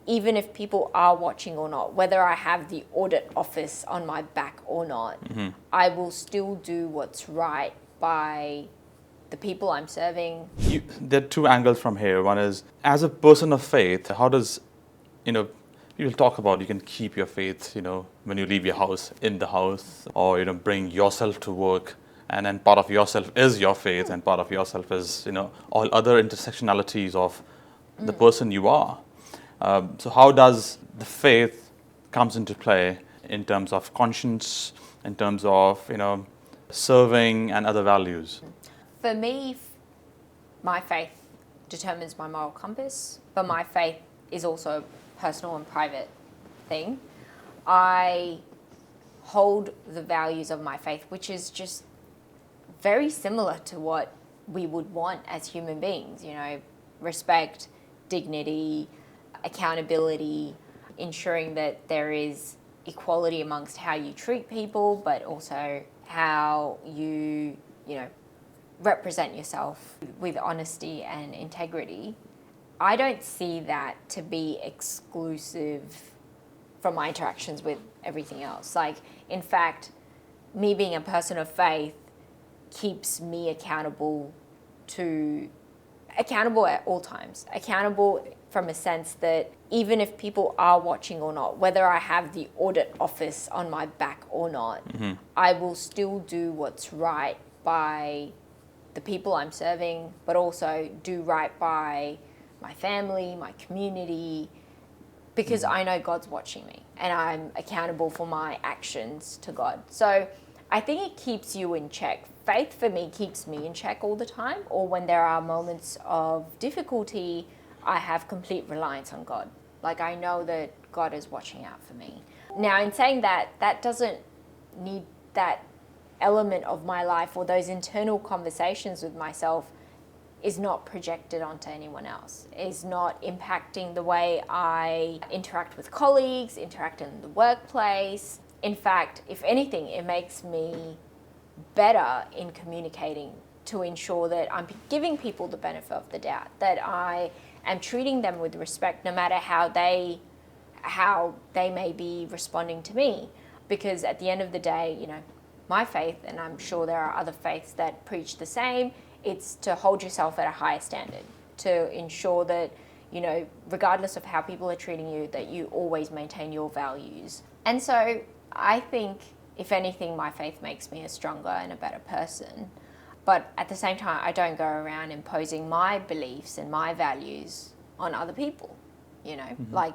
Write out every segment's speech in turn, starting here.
even if people are watching or not, whether I have the audit office on my back or not, I will still do what's right by the people I'm serving. There are two angles from here. One is, as a person of faith, how does, people talk about you can keep your faith, when you leave your house, in the house, or, bring yourself to work. And then part of yourself is your faith, and part of yourself is, all other intersectionalities of the person you are. So how does the faith comes into play in terms of conscience, in terms of, serving and other values? For me, my faith determines my moral compass, but my faith is also a personal and private thing. I hold the values of my faith, which is just very similar to what we would want as human beings, respect, dignity, accountability, ensuring that there is equality amongst how you treat people, but also how you represent yourself with honesty and integrity. I don't see that to be exclusive from my interactions with everything else. In fact, me being a person of faith keeps me accountable at all times. Accountable from a sense that even if people are watching or not, whether I have the audit office on my back or not, I will still do what's right by the people I'm serving, but also do right by my family, my community, because I know God's watching me and I'm accountable for my actions to God. So I think it keeps you in check. Faith for me keeps me in check all the time, or when there are moments of difficulty, I have complete reliance on God. I know that God is watching out for me. Now, in saying that, that doesn't need that element of my life, or those internal conversations with myself is not projected onto anyone else, is not impacting the way I interact with colleagues, interact in the workplace. In fact, if anything, it makes me better in communicating to ensure that I'm giving people the benefit of the doubt, that I am treating them with respect no matter how they may be responding to me. Because at the end of the day, my faith, and I'm sure there are other faiths that preach the same, it's to hold yourself at a higher standard, to ensure that, regardless of how people are treating you, that you always maintain your values. And so I think, if anything, my faith makes me a stronger and a better person. But at the same time, I don't go around imposing my beliefs and my values on other people.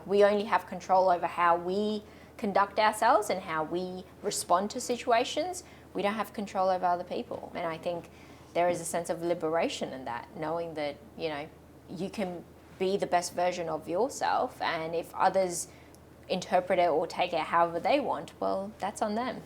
We only have control over how we conduct ourselves and how we respond to situations. We don't have control over other people. And I think there is a sense of liberation in that, knowing that, you can be the best version of yourself, and if others interpret it or take it however they want, well, that's on them.